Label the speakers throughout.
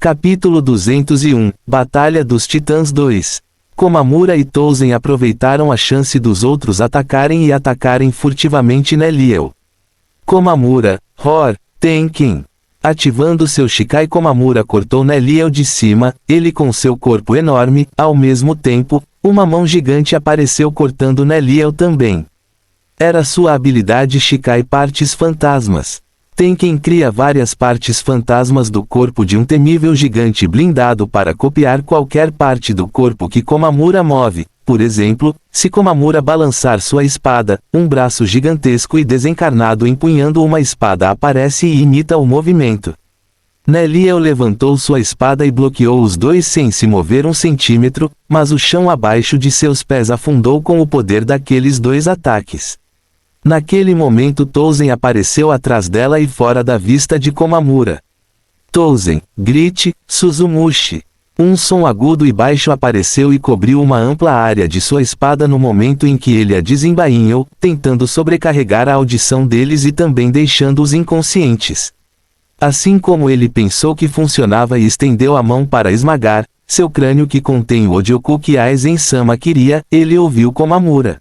Speaker 1: Capítulo 201, Batalha dos Titãs 2. Komamura e Touzen aproveitaram a chance dos outros atacarem e atacarem furtivamente Neliel. Komamura, Hor, Tenken. Ativando seu Shikai, Komamura cortou Neliel de cima, ele com seu corpo enorme, ao mesmo tempo, uma mão gigante apareceu cortando Neliel também. Era sua habilidade Shikai Partes Fantasmas. Tenken cria várias partes fantasmas do corpo de um temível gigante blindado para copiar qualquer parte do corpo que Komamura move. Por exemplo, se Komamura balançar sua espada, um braço gigantesco e desencarnado empunhando uma espada aparece e imita o movimento. Neliel levantou sua espada e bloqueou os dois sem se mover um centímetro, mas o chão abaixo de seus pés afundou com o poder daqueles dois ataques. Naquele momento Touzen apareceu atrás dela e fora da vista de Komamura. Touzen, grite, Suzumushi. Um som agudo e baixo apareceu e cobriu uma ampla área de sua espada no momento em que ele a desembainhou, tentando sobrecarregar a audição deles e também deixando-os inconscientes. Assim como ele pensou que funcionava e estendeu a mão para esmagar seu crânio que contém o Odioku que Aizen-sama queria, ele ouviu Komamura.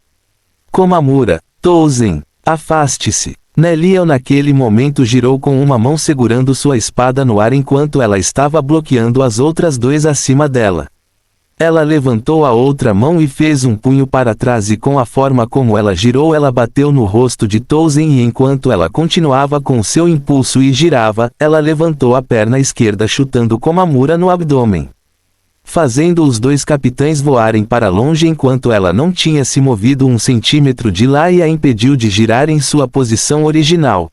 Speaker 1: Komamura, Touzen, afaste-se. Neliel naquele momento girou com uma mão segurando sua espada no ar enquanto ela estava bloqueando as outras duas acima dela. Ela levantou a outra mão e fez um punho para trás e com a forma como ela girou ela bateu no rosto de Touzen e enquanto ela continuava com seu impulso e girava, ela levantou a perna esquerda chutando Komamura no abdômen, fazendo os dois capitães voarem para longe enquanto ela não tinha se movido um centímetro de lá e a impediu de girar em sua posição original.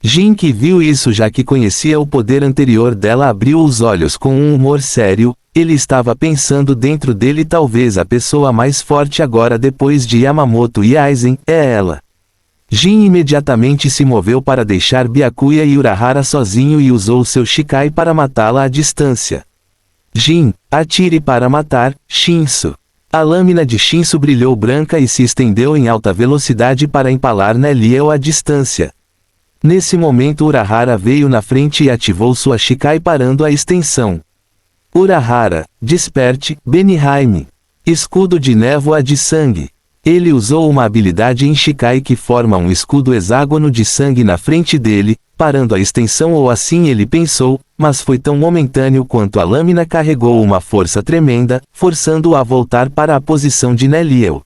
Speaker 1: Jin, que viu isso já que conhecia o poder anterior dela, abriu os olhos com um humor sério. Ele estava pensando dentro dele, talvez a pessoa mais forte agora depois de Yamamoto e Aizen, é ela. Jin imediatamente se moveu para deixar Byakuya e Urahara sozinho e usou seu Shikai para matá-la à distância. Jin, atire para matar, Shinsu. A lâmina de Shinsu brilhou branca e se estendeu em alta velocidade para empalar Neliel à distância. Nesse momento Urahara veio na frente e ativou sua Shikai parando a extensão. Urahara, desperte, Benihime. Escudo de névoa de sangue. Ele usou uma habilidade em Shikai que forma um escudo hexágono de sangue na frente dele, parando a extensão, ou assim ele pensou, mas foi tão momentâneo quanto a lâmina carregou uma força tremenda, forçando-o a voltar para a posição de Neliel.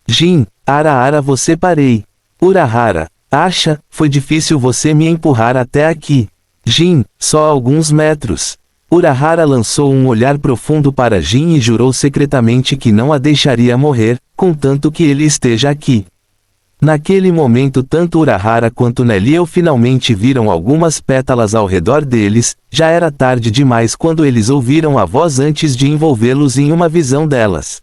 Speaker 1: Jin, Ara, você parei. Urahara, acha, foi difícil você me empurrar até aqui. Jin, só alguns metros. Urahara lançou um olhar profundo para Jin e jurou secretamente que não a deixaria morrer, contanto que ele esteja aqui. Naquele momento tanto Urahara quanto Neliel finalmente viram algumas pétalas ao redor deles. Já era tarde demais quando eles ouviram a voz antes de envolvê-los em uma visão delas.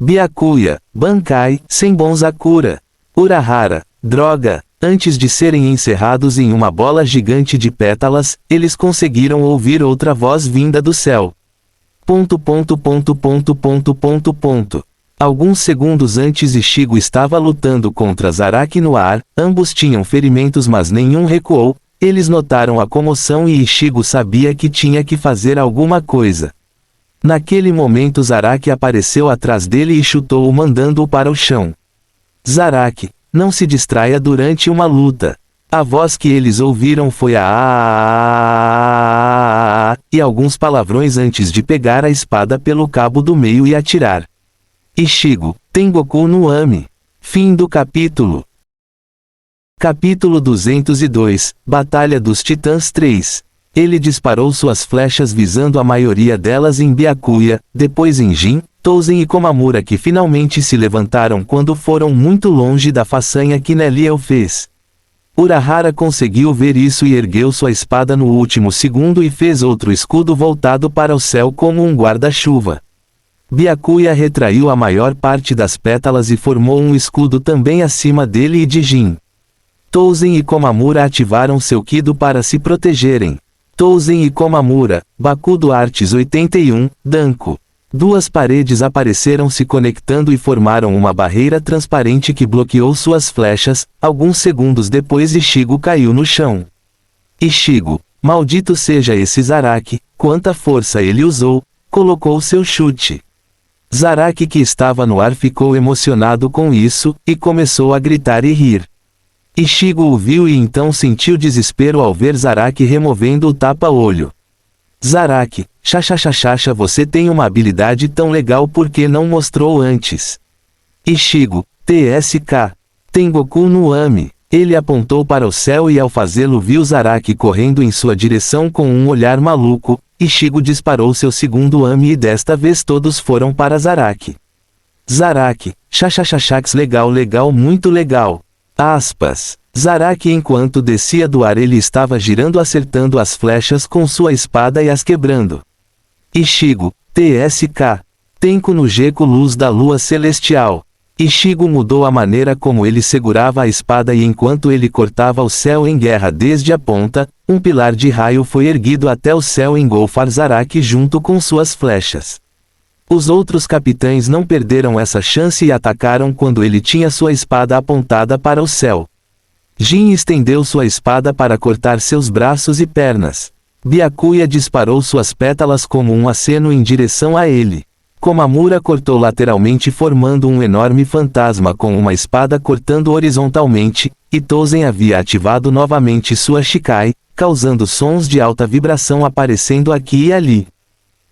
Speaker 1: Byakuya, Bankai, Senbonzakura. Urahara, droga. Antes de serem encerrados em uma bola gigante de pétalas, eles conseguiram ouvir outra voz vinda do céu. Alguns segundos antes Ichigo estava lutando contra Zaraki no ar, ambos tinham ferimentos mas nenhum recuou. Eles notaram a comoção e Ichigo sabia que tinha que fazer alguma coisa. Naquele momento Zaraki apareceu atrás dele e chutou-o mandando-o para o chão. Zaraki, não se distraia durante uma luta. A voz que eles ouviram foi a e alguns palavrões antes de pegar a espada pelo cabo do meio e atirar. Ichigo, Tengoku no Ami. Fim do capítulo. Capítulo 202, Batalha dos Titãs 3. Ele disparou suas flechas visando a maioria delas em Byakuya, depois em Jin, Touzen e Komamura, que finalmente se levantaram quando foram muito longe da façanha que Neliel fez. Urahara conseguiu ver isso e ergueu sua espada no último segundo e fez outro escudo voltado para o céu como um guarda-chuva. Byakuya retraiu a maior parte das pétalas e formou um escudo também acima dele e de Jin. Touzen e Komamura ativaram seu Kido para se protegerem. Touzen e Komamura, Bakudo Artes 81, Danko. Duas paredes apareceram se conectando e formaram uma barreira transparente que bloqueou suas flechas. Alguns segundos depois Ichigo caiu no chão. Ichigo, Maldito seja esse Zaraki, quanta força ele usou, colocou seu chute. Zaraki, que estava no ar, ficou emocionado com isso, e começou a gritar e rir. Ichigo o viu e então sentiu desespero ao ver Zaraki removendo o tapa-olho. Zaraki, chachachachacha, você tem uma habilidade tão legal, por que não mostrou antes? Ichigo, TSK. Tengoku no Ami. Ele apontou para o céu e ao fazê-lo viu Zaraki correndo em sua direção com um olhar maluco. Ichigo disparou seu segundo Ami e desta vez todos foram para Zaraki. Zaraki, chachachachax, legal, legal, muito legal. Aspas. Zaraki, enquanto descia do ar, ele estava girando, acertando as flechas com sua espada e as quebrando. Ichigo, TSK. Tenko no Geco, luz da lua celestial. Ichigo mudou a maneira como ele segurava a espada e enquanto ele cortava o céu em guerra desde a ponta, um pilar de raio foi erguido até o céu engolfar Zaraki junto com suas flechas. Os outros capitães não perderam essa chance e atacaram quando ele tinha sua espada apontada para o céu. Jin estendeu sua espada para cortar seus braços e pernas. Byakuya disparou suas pétalas como um aceno em direção a ele. Komamura cortou lateralmente formando um enorme fantasma com uma espada cortando horizontalmente, e Touzen havia ativado novamente sua Shikai, causando sons de alta vibração aparecendo aqui e ali.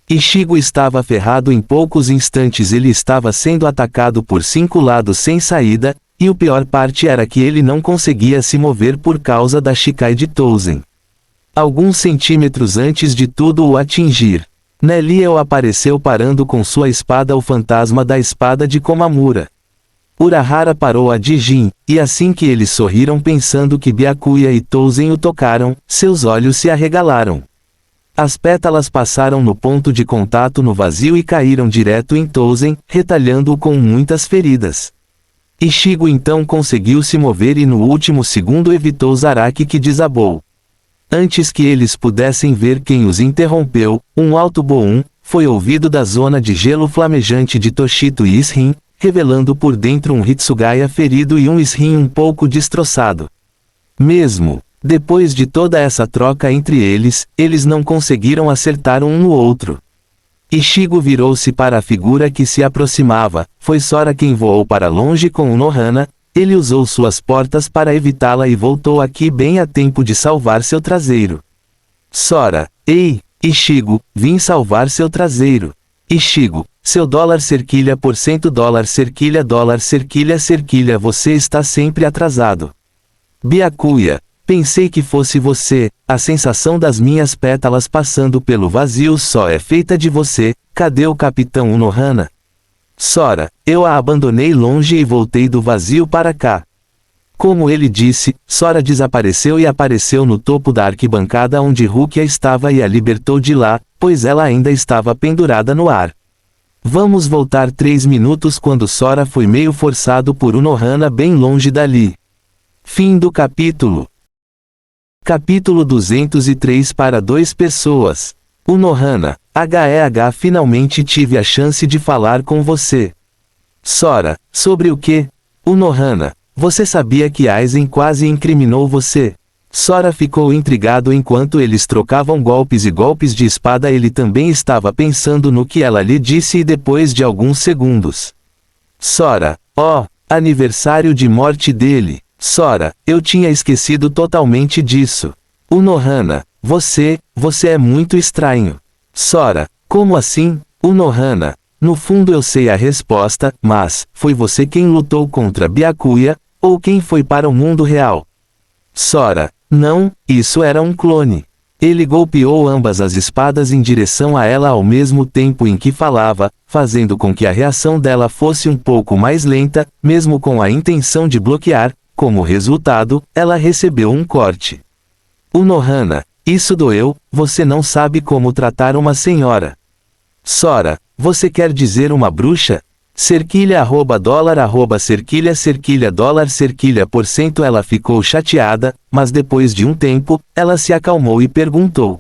Speaker 1: Ichigo estava ferrado em poucos instantes, ele estava sendo atacado por 5 lados sem saída, e o pior parte era que ele não conseguia se mover por causa da Shikai de Touzen. Alguns centímetros antes de tudo o atingir, Neliel apareceu parando com sua espada o fantasma da espada de Komamura. Urahara parou a de Jin, e assim que eles sorriram pensando que Byakuya e Touzen o tocaram, seus olhos se arregalaram. As pétalas passaram no ponto de contato no vazio e caíram direto em Touzen, retalhando-o com muitas feridas. Ichigo então conseguiu se mover e no último segundo evitou Zaraki, que desabou. Antes que eles pudessem ver quem os interrompeu, um alto boom foi ouvido da zona de gelo flamejante de Toshito e Ishin, revelando por dentro um Hitsugaya ferido e um Ishin um pouco destroçado. Mesmo depois de toda essa troca entre eles, eles não conseguiram acertar um no outro. Ichigo virou-se para a figura que se aproximava, foi Sora quem voou para longe com o Nohana. Ele usou suas portas para evitá-la e voltou aqui bem a tempo de salvar seu traseiro. Sora, ei, Ichigo, vim salvar seu traseiro. Ichigo, seu dólar cerquilha por cento dólar cerquilha cerquilha, você está sempre atrasado. Byakuya, pensei que fosse você, a sensação das minhas pétalas passando pelo vazio só é feita de você, cadê o capitão Unohana? Sora, eu a abandonei longe e voltei do vazio para cá. Como ele disse, Sora desapareceu e apareceu no topo da arquibancada onde Rukia estava e a libertou de lá, pois ela ainda estava pendurada no ar. Vamos voltar 3 minutos quando Sora foi meio forçado por Unohana bem longe dali. Fim do capítulo. Capítulo 203 para 2 pessoas. Unohana, finalmente tive a chance de falar com você. Sora, sobre o que? Unohana, você sabia que Aizen quase incriminou você? Sora ficou intrigado enquanto eles trocavam golpes e golpes de espada. Ele também estava pensando no que ela lhe disse e depois de alguns segundos. Sora, aniversário de morte dele. Sora, eu tinha esquecido totalmente disso. Unohana, você é muito estranho. Sora, como assim? Unohana, no fundo eu sei a resposta, mas, foi você quem lutou contra Byakuya, ou quem foi para o mundo real? Sora, não, isso era um clone. Ele golpeou ambas as espadas em direção a ela ao mesmo tempo em que falava, fazendo com que a reação dela fosse um pouco mais lenta, mesmo com a intenção de bloquear. Como resultado, ela recebeu um corte. Unohana, isso doeu, você não sabe como tratar uma senhora. Sora, você quer dizer uma bruxa? Cerquilha dólar cerquilha dólar cerquilha por cento. Ela ficou chateada, mas depois de um tempo, ela se acalmou e perguntou.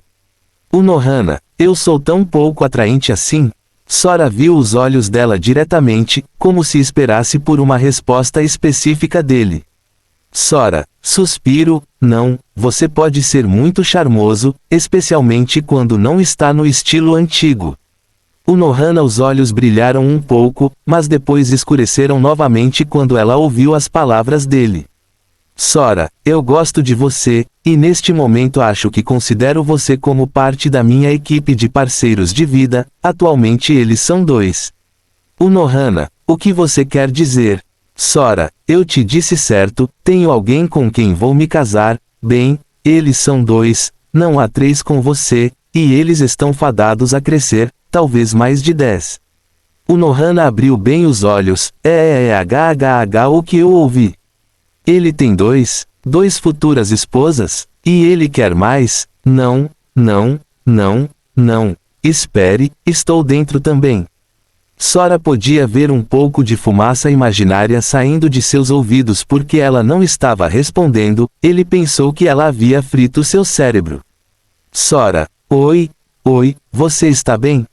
Speaker 1: Unohana, eu sou tão pouco atraente assim? Sora viu os olhos dela diretamente, como se esperasse por uma resposta específica dele. Sora, suspiro, não, você pode ser muito charmoso, especialmente quando não está no estilo antigo. O Nohana os olhos brilharam um pouco, mas depois escureceram novamente quando ela ouviu as palavras dele. Sora, eu gosto de você, e neste momento acho que considero você como parte da minha equipe de parceiros de vida, atualmente eles são 2. O Nohana, o que você quer dizer? Sora, eu te disse certo, tenho alguém com quem vou me casar, bem, eles são 2, não há 3 com você, e eles estão fadados a crescer, talvez mais de 10. O Nohana abriu bem os olhos, o que eu ouvi? Ele tem 2 futuras esposas, e ele quer mais? Não, não, não, não, espere, estou dentro também. Sora podia ver um pouco de fumaça imaginária saindo de seus ouvidos porque ela não estava respondendo, ele pensou que ela havia frito seu cérebro. Sora, oi, você está bem?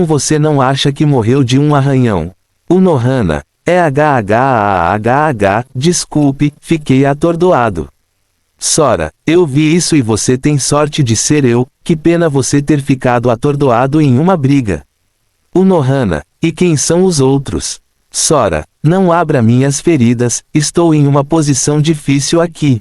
Speaker 1: Você não acha que morreu de um arranhão? O Nohana, desculpe, fiquei atordoado. Sora, eu vi isso e você tem sorte de ser eu, que pena você ter ficado atordoado em uma briga. O Nohana, e quem são os outros? Sora, não abra minhas feridas, estou em uma posição difícil aqui.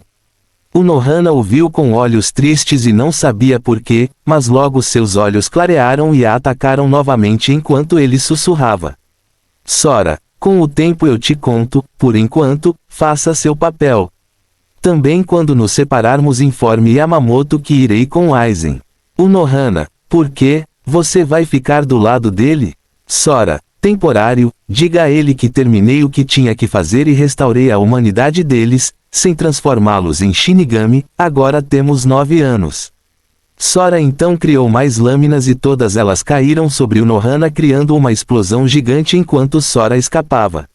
Speaker 1: O Nohana ouviu com olhos tristes e não sabia por quê, mas logo seus olhos clarearam e a atacaram novamente enquanto ele sussurrava. Sora, com o tempo eu te conto, por enquanto, faça seu papel. Também quando nos separarmos informe Yamamoto que irei com Aizen. O Nohana, por quê? Você vai ficar do lado dele? Sora, temporário, diga a ele que terminei o que tinha que fazer e restaurei a humanidade deles, sem transformá-los em Shinigami, agora temos 9 anos. Sora então criou mais lâminas e todas elas caíram sobre o Nohana criando uma explosão gigante enquanto Sora escapava.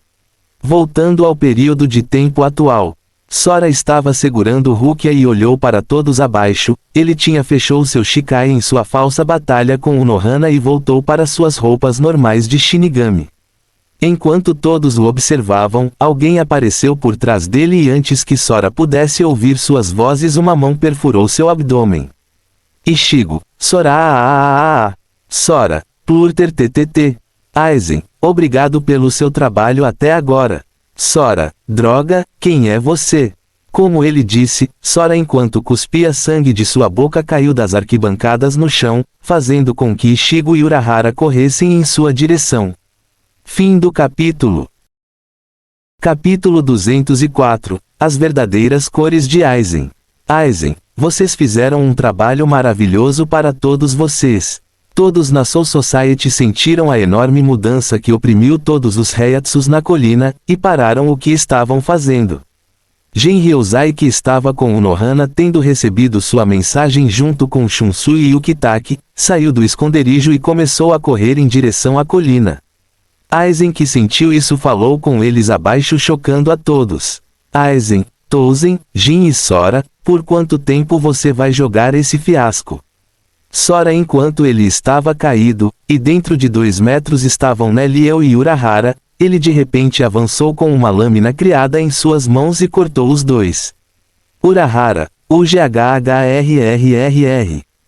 Speaker 1: Voltando ao período de tempo atual. Sora estava segurando Rukia e olhou para todos abaixo, ele fechou seu Shikai em sua falsa batalha com o Nohana e voltou para suas roupas normais de Shinigami. Enquanto todos o observavam, alguém apareceu por trás dele e antes que Sora pudesse ouvir suas vozes uma mão perfurou seu abdômen. Ishigo, Sora Sora, Plurter TTT. Aizen, obrigado pelo seu trabalho até agora. Sora, droga, quem é você? Como ele disse, Sora enquanto cuspia sangue de sua boca caiu das arquibancadas no chão, fazendo com que Ishigo e Urahara corressem em sua direção. Fim do capítulo. Capítulo 204. As verdadeiras cores de Aizen. Aizen, vocês fizeram um trabalho maravilhoso para todos vocês. Todos na Soul Society sentiram a enorme mudança que oprimiu todos os Heiatsus na colina, e pararam o que estavam fazendo. Gen Ryōzai que estava com o Nohana tendo recebido sua mensagem junto com Shunsui e Ukitake, saiu do esconderijo e começou a correr em direção à colina. Aizen que sentiu isso falou com eles abaixo chocando a todos. Aizen, Touzen, Jin e Sora, por quanto tempo você vai jogar esse fiasco? Sora enquanto ele estava caído, e dentro de 2 metros estavam Neliel e Urahara, ele de repente avançou com uma lâmina criada em suas mãos e cortou os 2. Urahara, UGHHRRRR.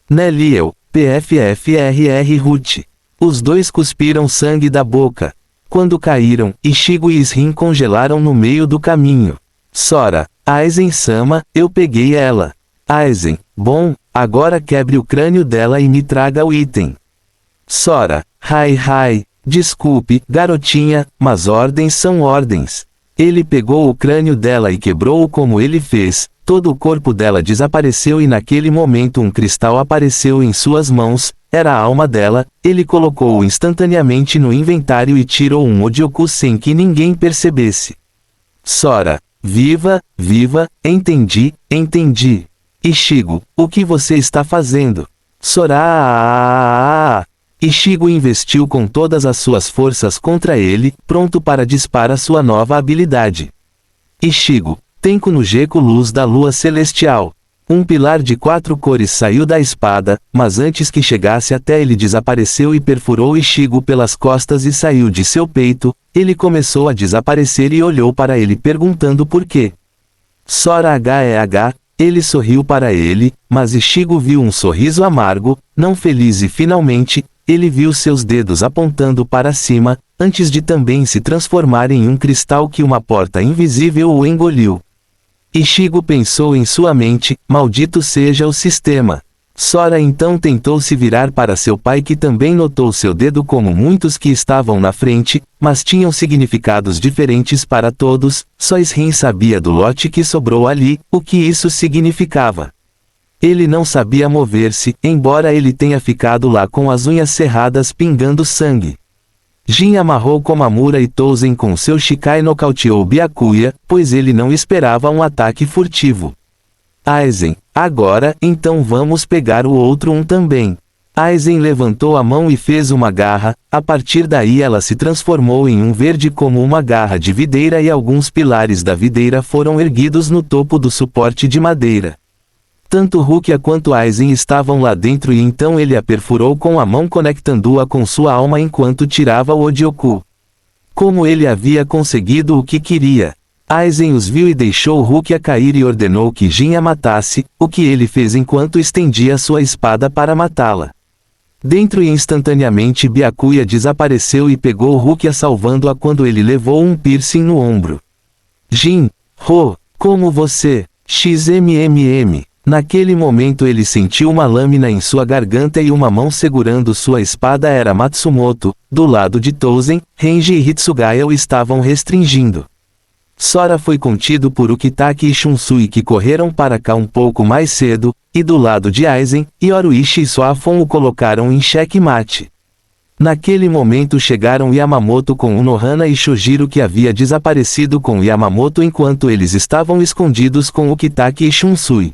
Speaker 1: Neliel, PFFRR Ruth. Os 2 cuspiram sangue da boca. Quando caíram, Ishigo e Shin congelaram no meio do caminho. Sora, Aizen-sama, eu peguei ela. Aizen, bom, agora quebre o crânio dela e me traga o item. Sora, desculpe, garotinha, mas ordens são ordens. Ele pegou o crânio dela e quebrou-o como ele fez, todo o corpo dela desapareceu e naquele momento um cristal apareceu em suas mãos, era a alma dela, ele colocou-o instantaneamente no inventário e tirou um Odioku sem que ninguém percebesse. Sora, viva, entendi. Ishigo, o que você está fazendo? Sora. Ishigo investiu com todas as suas forças contra ele, pronto para disparar sua nova habilidade. Ishigo, Tenko no Geku Luz da Lua Celestial. Um pilar de 4 cores saiu da espada, mas antes que chegasse até ele desapareceu e perfurou Ishigo pelas costas e saiu de seu peito, ele começou a desaparecer e olhou para ele perguntando por quê. Sora Heh, ele sorriu para ele, mas Ichigo viu um sorriso amargo, não feliz e finalmente, ele viu seus dedos apontando para cima, antes de também se transformar em um cristal que uma porta invisível o engoliu. Ichigo pensou em sua mente, maldito seja o sistema. Sora então tentou se virar para seu pai que também notou seu dedo como muitos que estavam na frente, mas tinham significados diferentes para todos, só Shin sabia do lote que sobrou ali, o que isso significava. Ele não sabia mover-se, embora ele tenha ficado lá com as unhas cerradas pingando sangue. Jin amarrou Komamura e Touzen com seu Shikai e nocauteou Byakuya, pois ele não esperava um ataque furtivo. Aizen, agora, então vamos pegar o outro um também. Aizen levantou a mão e fez uma garra, a partir daí ela se transformou em um verde como uma garra de videira e alguns pilares da videira foram erguidos no topo do suporte de madeira. Tanto Rukia quanto Aizen estavam lá dentro e então ele a perfurou com a mão conectando-a com sua alma enquanto tirava o Odioku. Como ele havia conseguido o que queria. Aizen os viu e deixou Rukia cair e ordenou que Jin a matasse, o que ele fez enquanto estendia sua espada para matá-la. Dentro e instantaneamente Byakuya desapareceu e pegou Rukia salvando-a quando ele levou um piercing no ombro. Jin, como você, XMMM. Naquele momento ele sentiu uma lâmina em sua garganta e uma mão segurando sua espada era Matsumoto, do lado de Touzen, Renji e Hitsugaya o estavam restringindo. Sora foi contido por Ukitake e Shunsui que correram para cá um pouco mais cedo, e do lado de Aizen, Yoruichi e Suafon o colocaram em xeque-mate. Naquele momento chegaram Yamamoto com Unohana e Shojiro que havia desaparecido com Yamamoto enquanto eles estavam escondidos com Ukitake e Shunsui.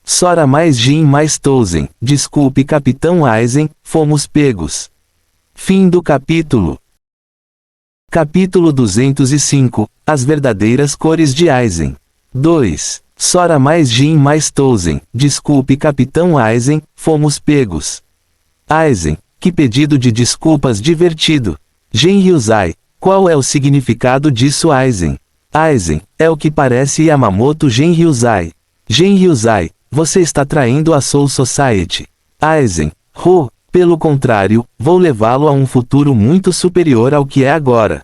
Speaker 1: Sora mais Jin mais Touzen, desculpe Capitão Aizen, fomos pegos. Fim do capítulo. Capítulo 205, As verdadeiras cores de Aizen. 2. Sora mais Jin mais Touzen, desculpe Capitão Aizen, fomos pegos. Aizen, que pedido de desculpas divertido. Genryuzai, qual é o significado disso Aizen? Aizen, é o que parece Yamamoto Genryuzai. Genryuzai, você está traindo a Soul Society. Aizen, pelo contrário, vou levá-lo a um futuro muito superior ao que é agora.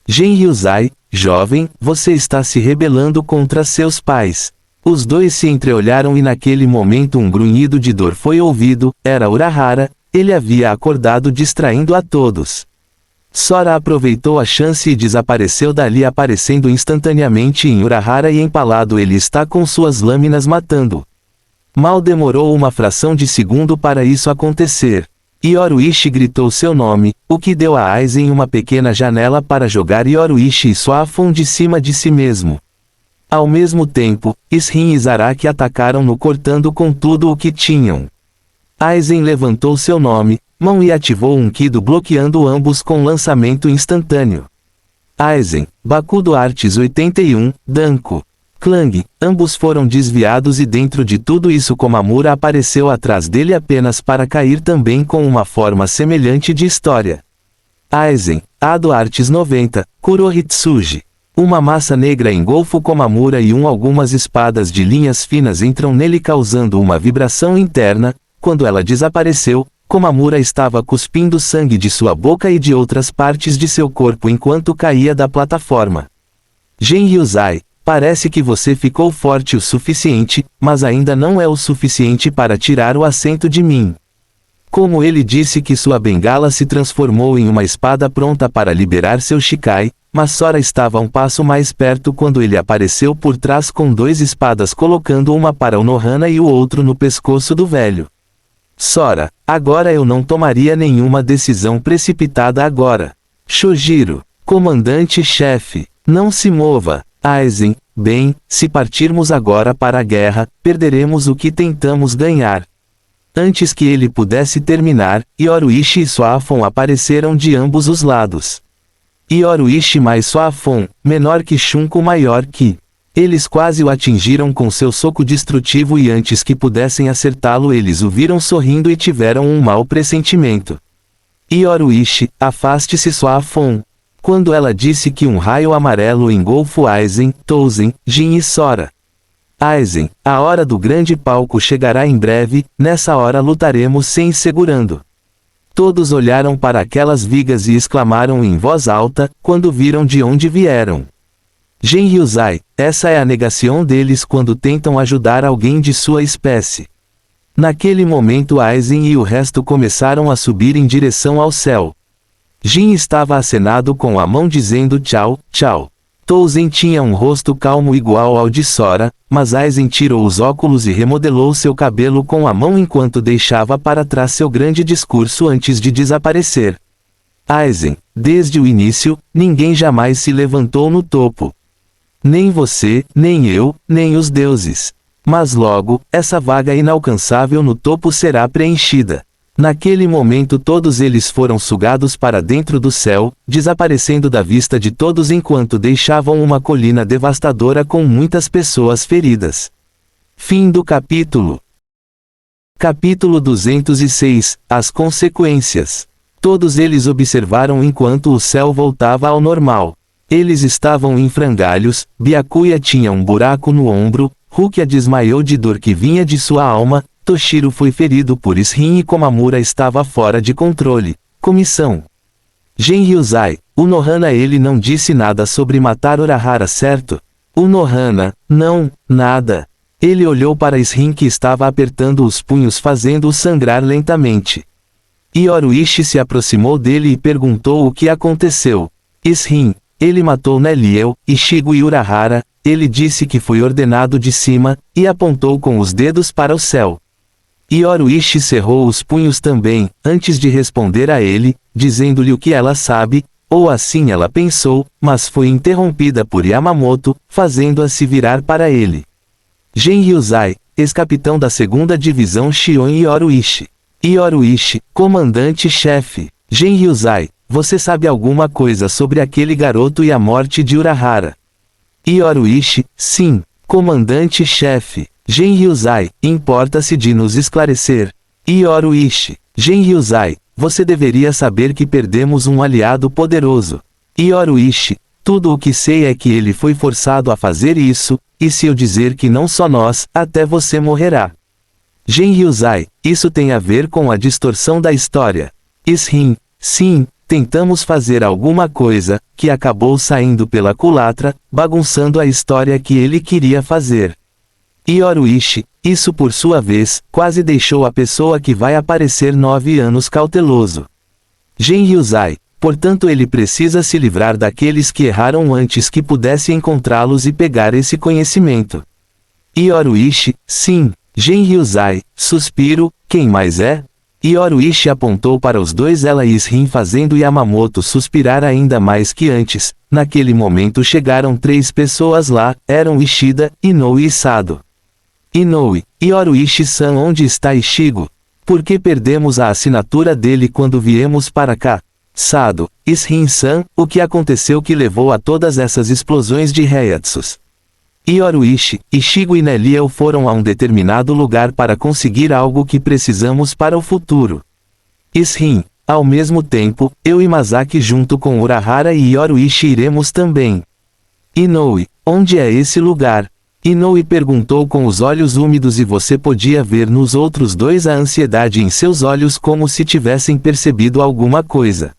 Speaker 1: Genryuzai, jovem, você está se rebelando contra seus pais. Os dois se entreolharam e naquele momento um grunhido de dor foi ouvido, era Urahara, ele havia acordado distraindo a todos. Sora aproveitou a chance e desapareceu dali aparecendo instantaneamente em Urahara e empalado ele está com suas lâminas matando. Mal demorou uma fração de segundo para isso acontecer. Yoruichi gritou seu nome, o que deu a Aizen uma pequena janela para jogar Yoruichi e Suafon de cima de si mesmo. Ao mesmo tempo, Shin e Zaraki atacaram-no cortando com tudo o que tinham. Aizen levantou seu nome, mão e ativou um Kido bloqueando ambos com lançamento instantâneo. Aizen, Bakudo Artes 81, Danko. Clang, ambos foram desviados e dentro de tudo isso Komamura apareceu atrás dele apenas para cair também com uma forma semelhante de história. Aizen, Ado Artes 90, Kurohitsuji. Uma massa negra engolfa Komamura e algumas espadas de linhas finas entram nele causando uma vibração interna. Quando ela desapareceu, Komamura estava cuspindo sangue de sua boca e de outras partes de seu corpo enquanto caía da plataforma. Genryuzai, parece que você ficou forte o suficiente, mas ainda não é o suficiente para tirar o assento de mim. Como ele disse que sua bengala se transformou em uma espada pronta para liberar seu Shikai, mas Sora estava um passo mais perto quando ele apareceu por trás com duas espadas colocando uma para Unohana e o outro no pescoço do velho. Sora, agora eu não tomaria nenhuma decisão precipitada agora. Shojiro, comandante-chefe, não se mova. Aizen, bem, se partirmos agora para a guerra, perderemos o que tentamos ganhar. Antes que ele pudesse terminar, Yoruichi e Suafon apareceram de ambos os lados. Yoruichi mais Suafon, menor que Shunko maior que. Eles quase o atingiram com seu soco destrutivo e antes que pudessem acertá-lo eles o viram sorrindo e tiveram um mau pressentimento. Yoruichi, afaste-se Suafon. Quando ela disse que um raio amarelo engolfo Aizen, Tozan, Jin e Sora. Aizen, a hora do grande palco chegará em breve, nessa hora lutaremos sem segurando. Todos olharam para aquelas vigas e exclamaram em voz alta, quando viram de onde vieram. Gen Hyuzai, essa é a negação deles quando tentam ajudar alguém de sua espécie. Naquele momento Aizen e o resto começaram a subir em direção ao céu. Jin estava acenado com a mão dizendo tchau, tchau. Tozan tinha um rosto calmo igual ao de Sora, mas Aizen tirou os óculos e remodelou seu cabelo com a mão enquanto deixava para trás seu grande discurso antes de desaparecer. Aizen, desde o início, ninguém jamais se levantou no topo. Nem você, nem eu, nem os deuses. Mas logo, essa vaga inalcançável no topo será preenchida. Naquele momento todos eles foram sugados para dentro do céu, desaparecendo da vista de todos enquanto deixavam uma colina devastadora com muitas pessoas feridas. Fim do capítulo. Capítulo 206 – As consequências. Todos eles observaram enquanto o céu voltava ao normal. Eles estavam em frangalhos, Byakuya tinha um buraco no ombro, Rukia desmaiou de dor que vinha de sua alma, Toshiro foi ferido por Ishin e Komamura estava fora de controle. Comissão. Gen Hyuzai, o Nohana ele não disse nada sobre matar Urahara, certo? O Nohana, não, nada. Ele olhou para Ishin que estava apertando os punhos fazendo-o sangrar lentamente. Yoruichi se aproximou dele e perguntou o que aconteceu. Ishin, ele matou Neliel, Ichigo e Urahara, ele disse que foi ordenado de cima, e apontou com os dedos para o céu. Yoruichi cerrou os punhos também, antes de responder a ele, dizendo-lhe o que ela sabe, ou assim ela pensou, mas foi interrompida por Yamamoto, fazendo-a se virar para ele. Gen Hyuzai, ex-capitão da 2ª Divisão Shion Yoruichi. Yoruichi, comandante-chefe. Gen Hyuzai, você sabe alguma coisa sobre aquele garoto e a morte de Urahara? Yoruichi, sim, comandante-chefe. Gen Hyuzai, importa-se de nos esclarecer. Yoruichi, Gen Hyuzai, você deveria saber que perdemos um aliado poderoso. Yoruichi, tudo o que sei é que ele foi forçado a fazer isso, e se eu dizer que não só nós, até você morrerá. Gen Hyuzai, isso tem a ver com a distorção da história. Ishin, sim, tentamos fazer alguma coisa, que acabou saindo pela culatra, bagunçando a história que ele queria fazer. Yoruichi, isso por sua vez, quase deixou a pessoa que vai aparecer 9 anos cauteloso. Gen Hyuzai, portanto ele precisa se livrar daqueles que erraram antes que pudesse encontrá-los e pegar esse conhecimento. Yoruichi, sim, Gen Hyuzai, suspiro, quem mais é? Yoruichi apontou para os dois ela e Ishin fazendo Yamamoto suspirar ainda mais que antes. Naquele momento chegaram 3 pessoas lá, eram Ishida, Inoue e Sado. Inoue, Yoruichi-san, onde está Ichigo? Por que perdemos a assinatura dele quando viemos para cá? Sado, Ishin-san, o que aconteceu que levou a todas essas explosões de Heiatsus? Yoruichi, Ichigo e Neliel foram a um determinado lugar para conseguir algo que precisamos para o futuro. Ishin, ao mesmo tempo, eu e Masaki junto com Urahara e Yoruichi iremos também. Inoue, onde é esse lugar? Inoue perguntou com os olhos úmidos e você podia ver nos outros dois a ansiedade em seus olhos como se tivessem percebido alguma coisa.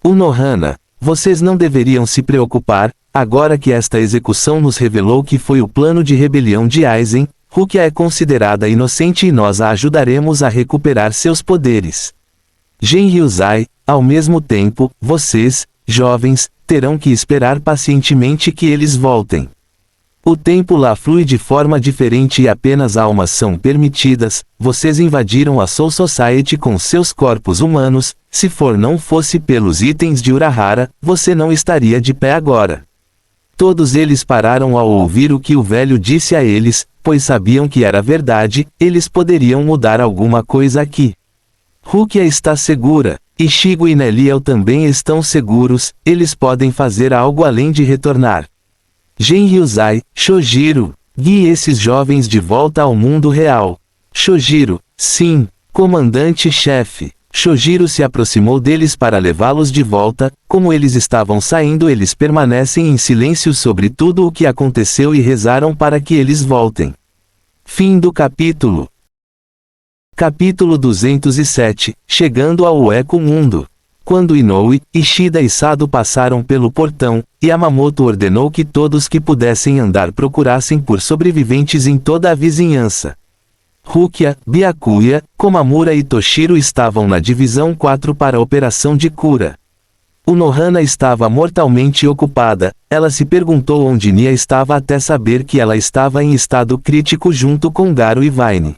Speaker 1: O Nohana, vocês não deveriam se preocupar, agora que esta execução nos revelou que foi o plano de rebelião de Aizen, Rukia é considerada inocente e nós a ajudaremos a recuperar seus poderes. Gen Hyuzai, ao mesmo tempo, vocês, jovens, terão que esperar pacientemente que eles voltem. O tempo lá flui de forma diferente e apenas almas são permitidas. Vocês invadiram a Soul Society com seus corpos humanos, se não fosse pelos itens de Urahara, você não estaria de pé agora. Todos eles pararam ao ouvir o que o velho disse a eles, pois sabiam que era verdade, eles poderiam mudar alguma coisa aqui. Rukia está segura, Ichigo e Neliel também estão seguros, eles podem fazer algo além de retornar. Gen Hyuzai, Shojiro, guie esses jovens de volta ao mundo real. Shojiro, sim, comandante-chefe. Shojiro se aproximou deles para levá-los de volta. Como eles estavam saindo, eles permanecem em silêncio sobre tudo o que aconteceu e rezaram para que eles voltem. Fim do capítulo. Capítulo 207, chegando ao Eco Mundo. Quando Inoue, Ishida e Sado passaram pelo portão, Yamamoto ordenou que todos que pudessem andar procurassem por sobreviventes em toda a vizinhança. Rukia, Byakuya, Komamura e Toshiro estavam na divisão 4 para a operação de cura. Unohana estava mortalmente ocupada. Ela se perguntou onde Nia estava até saber que ela estava em estado crítico junto com Garo e Vaine.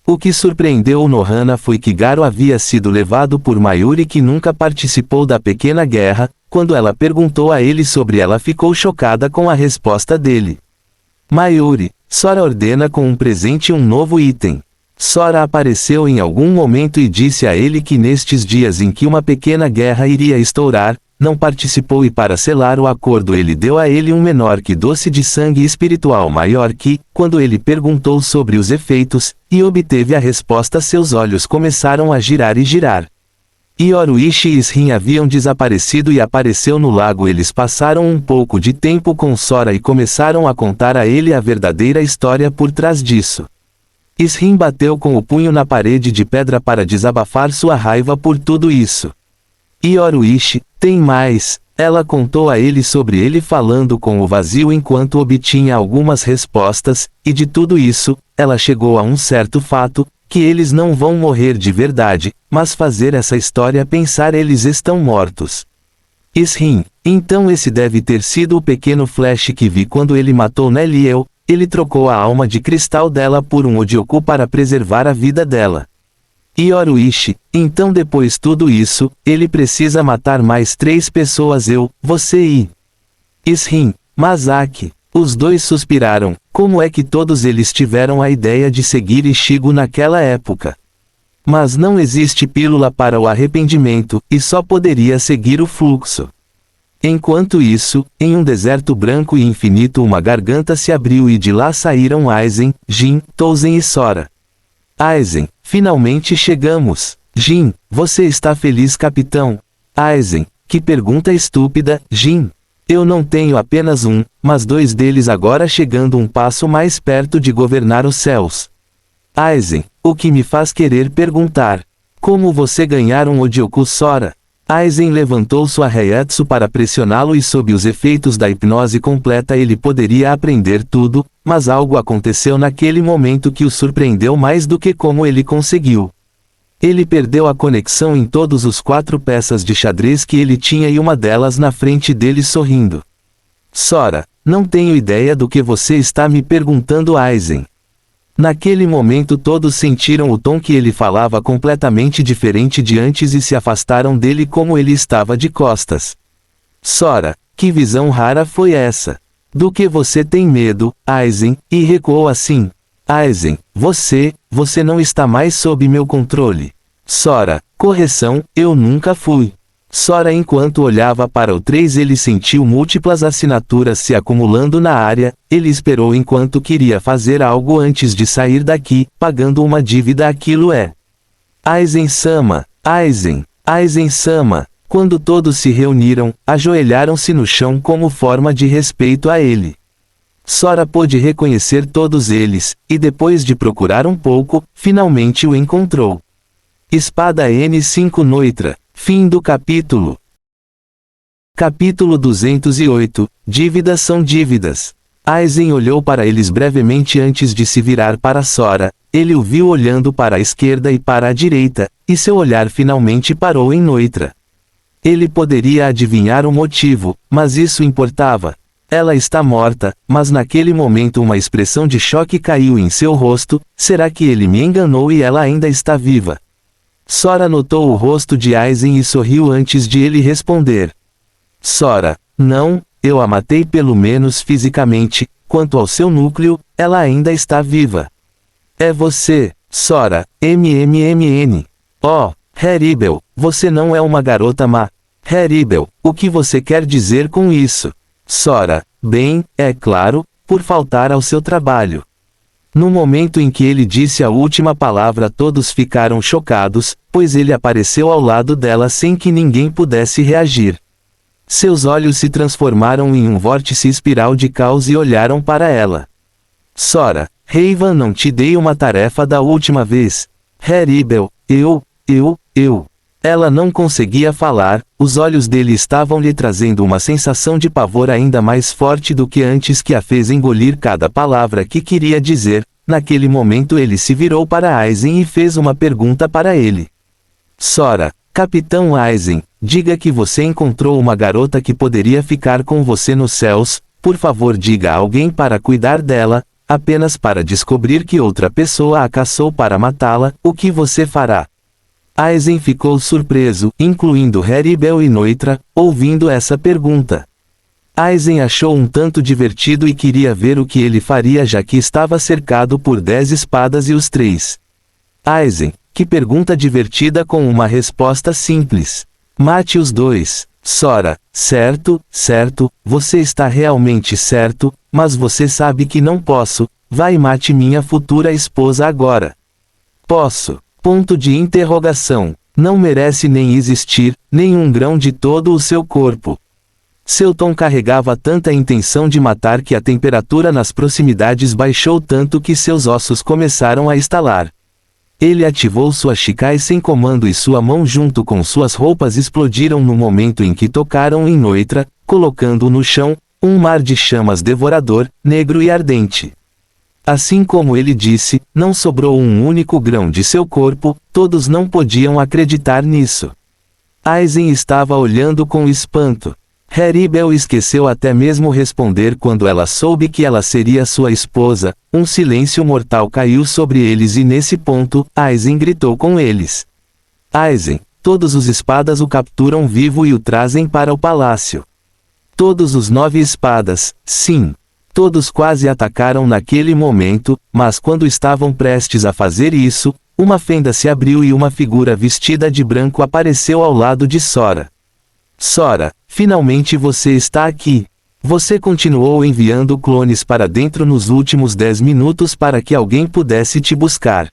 Speaker 1: O que surpreendeu Unohana foi que Garo havia sido levado por Mayuri, que nunca participou da pequena guerra. Quando ela perguntou a ele sobre ela, ficou chocada com a resposta dele. Mayuri, Sora ordena com um presente um novo item. Sora apareceu em algum momento e disse a ele que nestes dias em que uma pequena guerra iria estourar, não participou, e para selar o acordo ele deu a ele um menor que doce de sangue espiritual maior que, quando ele perguntou sobre os efeitos, e obteve a resposta, seus olhos começaram a girar e girar. Yoruichi e Ishin haviam desaparecido e apareceu no lago. Eles passaram um pouco de tempo com Sora e começaram a contar a ele a verdadeira história por trás disso. Ishin bateu com o punho na parede de pedra para desabafar sua raiva por tudo isso. Yoruichi, tem mais. Ela contou a ele sobre ele falando com o vazio enquanto obtinha algumas respostas, e de tudo isso, ela chegou a um certo fato, que eles não vão morrer de verdade, mas fazer essa história pensar eles estão mortos. Ishin, então esse deve ter sido o pequeno Flash que vi quando ele matou Neliel. Ele trocou a alma de cristal dela por um Odioku para preservar a vida dela. Yoruichi, então depois tudo isso, ele precisa matar mais 3 pessoas, eu, você e Ishin, Masaki. Os dois suspiraram. Como é que todos eles tiveram a ideia de seguir Ichigo naquela época? Mas não existe pílula para o arrependimento, e só poderia seguir o fluxo. Enquanto isso, em um deserto branco e infinito, uma garganta se abriu e de lá saíram Aizen, Jin, Touzen e Sora. Aizen, finalmente chegamos. Jin, você está feliz, capitão? Aizen, que pergunta estúpida. Jin, eu não tenho apenas um, mas 2 deles agora, chegando um passo mais perto de governar os céus. Aizen, o que me faz querer perguntar. Como você ganhar um Odioku, Sora? Aizen levantou sua Reiatsu para pressioná-lo e sob os efeitos da hipnose completa ele poderia aprender tudo, mas algo aconteceu naquele momento que o surpreendeu mais do que como ele conseguiu. Ele perdeu a conexão em todos os 4 peças de xadrez que ele tinha e uma delas na frente dele sorrindo. Sora, não tenho ideia do que você está me perguntando, Aizen. Naquele momento todos sentiram o tom que ele falava completamente diferente de antes e se afastaram dele como ele estava de costas. Sora, que visão rara foi essa? Do que você tem medo, Aizen? E recuou assim. Aizen, você não está mais sob meu controle. Sora, correção, eu nunca fui. Sora, enquanto olhava para o 3, ele sentiu múltiplas assinaturas se acumulando na área. Ele esperou enquanto queria fazer algo antes de sair daqui, pagando uma dívida. Aquilo é. Aizen-sama, Aizen-sama. Quando todos se reuniram, ajoelharam-se no chão como forma de respeito a ele. Sora pôde reconhecer todos eles, e depois de procurar um pouco, finalmente o encontrou. Espada N5 Noitra. Fim do capítulo. Capítulo 208. Dívidas são dívidas. Aizen olhou para eles brevemente antes de se virar para Sora. Ele o viu olhando para a esquerda e para a direita, e seu olhar finalmente parou em Noitra. Ele poderia adivinhar o motivo, mas isso importava. Ela está morta, mas naquele momento uma expressão de choque caiu em seu rosto. Será que ele me enganou e ela ainda está viva? Sora notou o rosto de Aizen e sorriu antes de ele responder. Sora, não, eu a matei pelo menos fisicamente. Quanto ao seu núcleo, ela ainda está viva. É você, Sora, MMMN. Oh, Haribel, você não é uma garota má. Haribel, o que você quer dizer com isso? Sora, bem, é claro, por faltar ao seu trabalho. No momento em que ele disse a última palavra, todos ficaram chocados, pois ele apareceu ao lado dela sem que ninguém pudesse reagir. Seus olhos se transformaram em um vórtice espiral de caos e olharam para ela. Sora, Raven, não te dei uma tarefa da última vez. Haribel, eu. Ela não conseguia falar, os olhos dele estavam lhe trazendo uma sensação de pavor ainda mais forte do que antes, que a fez engolir cada palavra que queria dizer. Naquele momento ele se virou para Aizen e fez uma pergunta para ele. Sora, Capitão Aizen, diga que você encontrou uma garota que poderia ficar com você nos céus, por favor diga a alguém para cuidar dela, apenas para descobrir que outra pessoa a caçou para matá-la, o que você fará? Aizen ficou surpreso, incluindo Haribel e Noitra, ouvindo essa pergunta. Aizen achou um tanto divertido e queria ver o que ele faria, já que estava cercado por 10 espadas e os 3. Aizen, que pergunta divertida com uma resposta simples. Mate os 2. Sora, certo, você está realmente certo, mas você sabe que não posso. Vai e mate minha futura esposa agora. Posso. Ponto de interrogação. Não merece nem existir, nem um grão de todo o seu corpo. Seu tom carregava tanta intenção de matar que a temperatura nas proximidades baixou tanto que seus ossos começaram a estalar. Ele ativou sua Shikai sem comando e sua mão junto com suas roupas explodiram no momento em que tocaram em Noitra, colocando no chão, um mar de chamas devorador, negro e ardente. Assim como ele disse, não sobrou um único grão de seu corpo, todos não podiam acreditar nisso. Aizen estava olhando com espanto. Haribel esqueceu até mesmo responder quando ela soube que ela seria sua esposa. Um silêncio mortal caiu sobre eles e nesse ponto, Aizen gritou com eles. Aizen, todos os espadas o capturam vivo e o trazem para o palácio. Todos os 9 espadas, sim. Todos quase atacaram naquele momento, mas quando estavam prestes a fazer isso, uma fenda se abriu e uma figura vestida de branco apareceu ao lado de Sora. Sora, finalmente você está aqui. Você continuou enviando clones para dentro nos últimos 10 minutos para que alguém pudesse te buscar.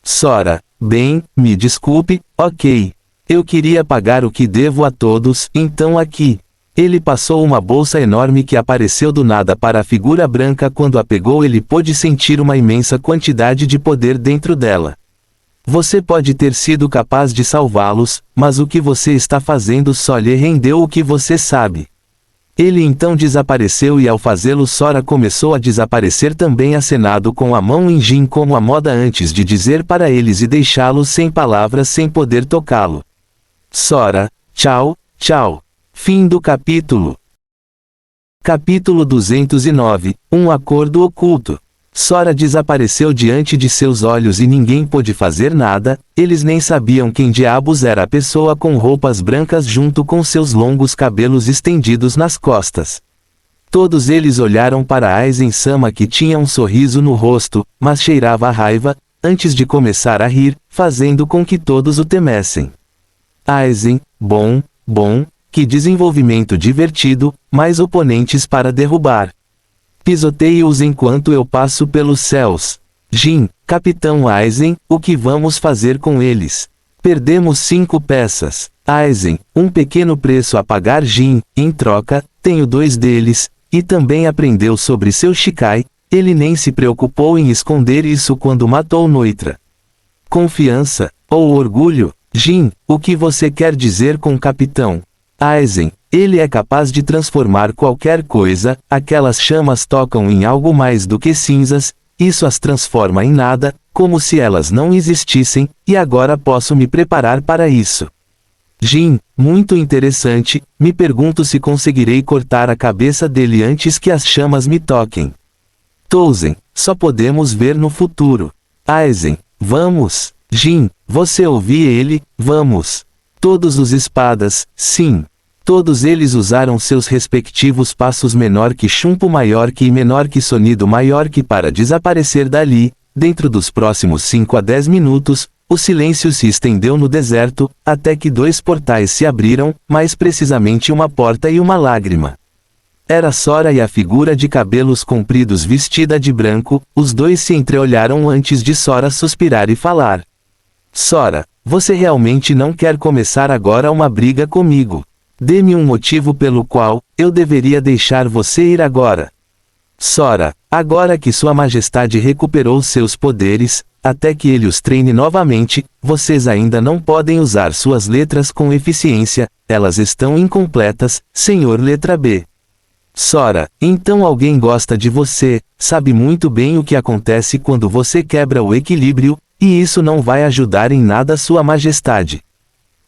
Speaker 1: Sora, bem, me desculpe, ok. Eu queria pagar o que devo a todos, então aqui. Ele passou uma bolsa enorme que apareceu do nada para a figura branca. Quando a pegou, ele pôde sentir uma imensa quantidade de poder dentro dela. Você pode ter sido capaz de salvá-los, mas o que você está fazendo só lhe rendeu o que você sabe. Ele então desapareceu e ao fazê-lo Sora começou a desaparecer também, acenado com a mão em Jin como a moda antes de dizer para eles e deixá-los sem palavras, sem poder tocá-lo. Sora, tchau. Fim do capítulo. Capítulo 209, um acordo oculto. Sora desapareceu diante de seus olhos e ninguém pôde fazer nada, eles nem sabiam quem diabos era a pessoa com roupas brancas junto com seus longos cabelos estendidos nas costas. Todos eles olharam para Aizen-sama, que tinha um sorriso no rosto, mas cheirava a raiva, antes de começar a rir, fazendo com que todos o temessem. Aizen, bom, que desenvolvimento divertido, mais oponentes para derrubar. Pisoteie-os enquanto eu passo pelos céus. Jin, Capitão Aizen, o que vamos fazer com eles? Perdemos 5 peças. Aizen, um pequeno preço a pagar. Jin, em troca, tenho 2 deles, e também aprendeu sobre seu Shikai. Ele nem se preocupou em esconder isso quando matou Noitra. Confiança, ou orgulho? Jin, o que você quer dizer com capitão? Aizen, ele é capaz de transformar qualquer coisa, aquelas chamas tocam em algo mais do que cinzas, isso as transforma em nada, como se elas não existissem, e agora posso me preparar para isso. Jin, muito interessante, me pergunto se conseguirei cortar a cabeça dele antes que as chamas me toquem. Touzen, só podemos ver no futuro. Aizen, vamos. Jin, você ouviu ele, vamos. Todos os espadas, sim. Todos eles usaram seus respectivos passos, menor que chumpo, maior que e menor que sonido, maior que, para desaparecer dali. Dentro dos próximos 5 a 10 minutos, o silêncio se estendeu no deserto, até que 2 portais se abriram, mais precisamente uma porta e uma lágrima. Era Sora e a figura de cabelos compridos vestida de branco. Os dois se entreolharam antes de Sora suspirar e falar. Sora, você realmente não quer começar agora uma briga comigo? Dê-me um motivo pelo qual eu deveria deixar você ir agora. Sora, agora que Sua Majestade recuperou seus poderes, até que ele os treine novamente, vocês ainda não podem usar suas letras com eficiência, elas estão incompletas, Senhor Letra B. Sora, então alguém gosta de você, sabe muito bem o que acontece quando você quebra o equilíbrio, e isso não vai ajudar em nada Sua Majestade.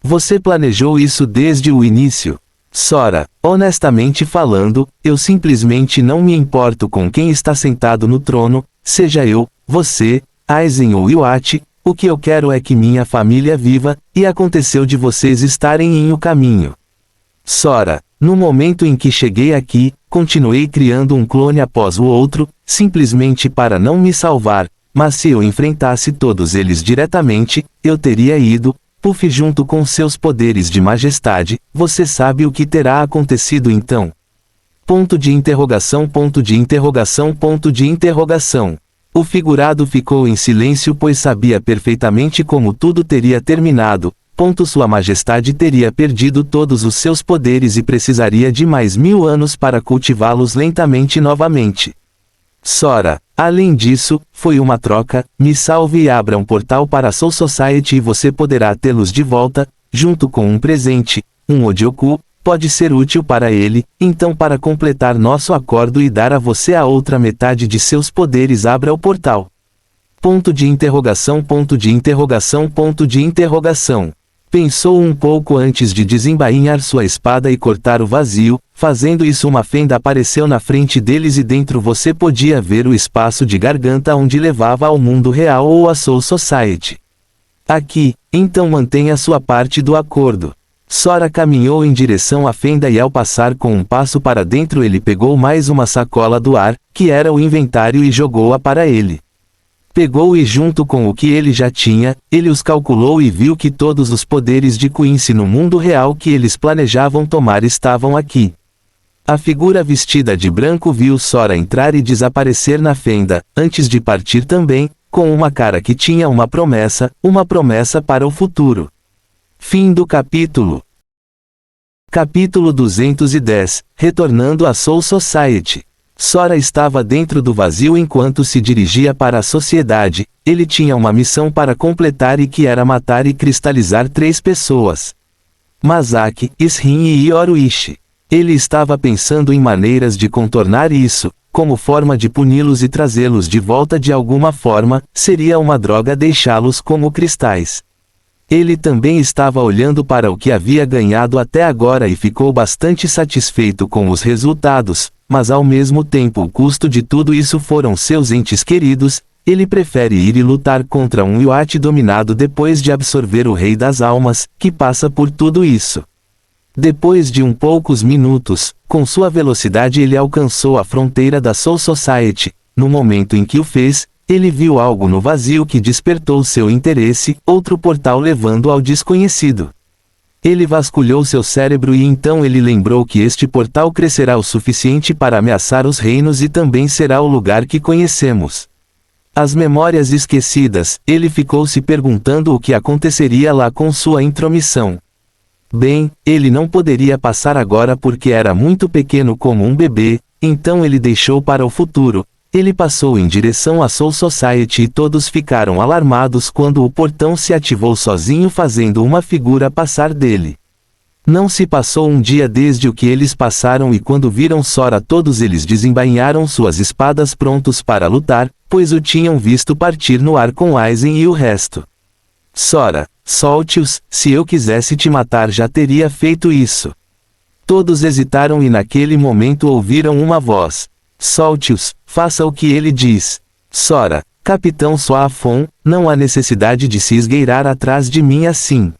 Speaker 1: Você planejou isso desde o início. Sora, honestamente falando, eu simplesmente não me importo com quem está sentado no trono, seja eu, você, Aizen ou Iwate, o que eu quero é que minha família viva, e aconteceu de vocês estarem em o caminho. Sora, no momento em que cheguei aqui, continuei criando um clone após o outro, simplesmente para não me salvar, mas se eu enfrentasse todos eles diretamente, eu teria ido, Puff junto com seus poderes de majestade, você sabe o que terá acontecido então? Ponto de interrogação, ponto de interrogação, ponto de interrogação. O figurado ficou em silêncio pois sabia perfeitamente como tudo teria terminado, Sua Majestade teria perdido todos os seus poderes e precisaria de mais 1000 anos para cultivá-los lentamente novamente. Sora, além disso, foi uma troca, me salve e abra um portal para a Soul Society e você poderá tê-los de volta, junto com um presente, um Odioku, pode ser útil para ele, então para completar nosso acordo e dar a você a outra metade de seus poderes abra o portal. Ponto de interrogação, ponto de interrogação, ponto de interrogação. Pensou um pouco antes de desembainhar sua espada e cortar o vazio, fazendo isso uma fenda apareceu na frente deles e dentro você podia ver o espaço de garganta onde levava ao mundo real ou a Soul Society. Aqui, então mantenha sua parte do acordo. Sora caminhou em direção à fenda e ao passar com um passo para dentro ele pegou mais uma sacola do ar, que era o inventário e jogou-a para ele. Pegou e junto com o que ele já tinha, ele os calculou e viu que todos os poderes de Quincy no mundo real que eles planejavam tomar estavam aqui. A figura vestida de branco viu Sora entrar e desaparecer na fenda, antes de partir também, com uma cara que tinha uma promessa para o futuro. Fim do capítulo. Capítulo 210, Retornando à Soul Society. Sora estava dentro do vazio enquanto se dirigia para a sociedade, ele tinha uma missão para completar e que era matar e cristalizar 3 pessoas. Masaki, Ishin e Yoruichi. Ele estava pensando em maneiras de contornar isso, como forma de puni-los e trazê-los de volta de alguma forma, seria uma droga deixá-los como cristais. Ele também estava olhando para o que havia ganhado até agora e ficou bastante satisfeito com os resultados, mas ao mesmo tempo o custo de tudo isso foram seus entes queridos, ele prefere ir e lutar contra um Iwate dominado depois de absorver o Rei das Almas, que passa por tudo isso. Depois de poucos minutos, com sua velocidade ele alcançou a fronteira da Soul Society. No momento em que o fez, ele viu algo no vazio que despertou seu interesse, outro portal levando ao desconhecido. Ele vasculhou seu cérebro e então ele lembrou que este portal crescerá o suficiente para ameaçar os reinos e também será o lugar que conhecemos. As memórias esquecidas, ele ficou se perguntando o que aconteceria lá com sua intromissão. Bem, ele não poderia passar agora porque era muito pequeno como um bebê, então ele deixou para o futuro. Ele passou em direção à Soul Society e todos ficaram alarmados quando o portão se ativou sozinho fazendo uma figura passar dele. Não se passou um dia desde o que eles passaram e quando viram Sora todos eles desembainharam suas espadas prontos para lutar, pois o tinham visto partir no ar com Aizen e o resto. Sora, solte-os, se eu quisesse te matar já teria feito isso. Todos hesitaram e naquele momento ouviram uma voz. Solte-os, faça o que ele diz. Sora, Capitão Suafon, não há necessidade de se esgueirar atrás de mim assim.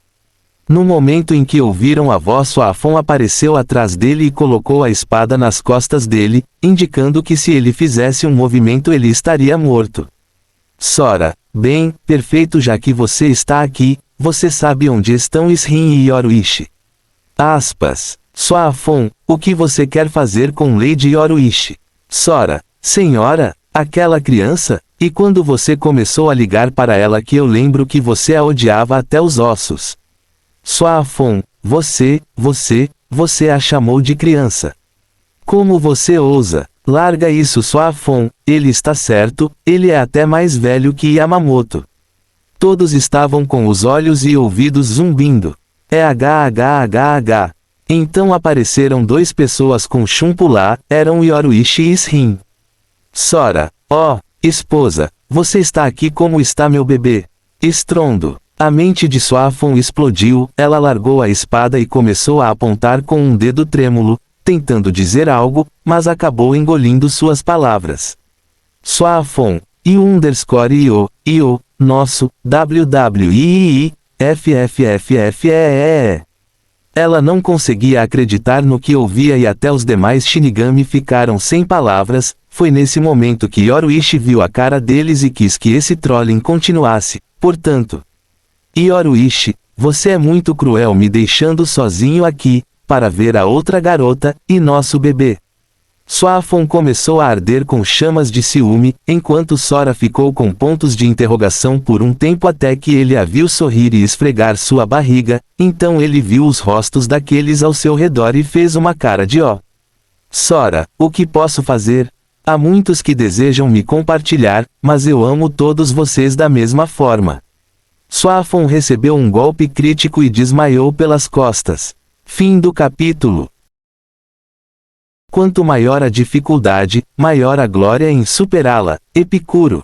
Speaker 1: No momento em que ouviram a voz Suafon apareceu atrás dele e colocou a espada nas costas dele, indicando que se ele fizesse um movimento ele estaria morto. Sora, bem, perfeito já que você está aqui, você sabe onde estão Ishin e Yoruichi. Aspas. Suafon, o que você quer fazer com Lady Yoruishi? Sora, senhora, aquela criança, e quando você começou a ligar para ela que eu lembro que você a odiava até os ossos. Suafon, você a chamou de criança. Como você ousa? Larga isso, Suafon, ele está certo, ele é até mais velho que Yamamoto. Todos estavam com os olhos e ouvidos zumbindo. Então apareceram 2 pessoas com chumbo lá, eram Yoruishi e Shin. Sora, esposa, você está aqui como está meu bebê? Estrondo. A mente de Suafon explodiu, ela largou a espada e começou a apontar com um dedo trêmulo, tentando dizer algo, mas acabou engolindo suas palavras. Suafon, _io, nosso, WWII, FFFFEE. Ela não conseguia acreditar no que ouvia e até os demais Shinigami ficaram sem palavras. Foi nesse momento que Yoruishi viu a cara deles e quis que esse trolling continuasse, portanto. Yoruishi, você é muito cruel me deixando sozinho aqui, para ver a outra garota, e nosso bebê. Suafon começou a arder com chamas de ciúme, enquanto Sora ficou com pontos de interrogação por um tempo até que ele a viu sorrir e esfregar sua barriga, então ele viu os rostos daqueles ao seu redor e fez uma cara de ó. Sora, o que posso fazer? Há muitos que desejam me compartilhar, mas eu amo todos vocês da mesma forma. Suafon recebeu um golpe crítico e desmaiou pelas costas. Fim do capítulo. Quanto maior a dificuldade, maior a glória em superá-la. Epicuro.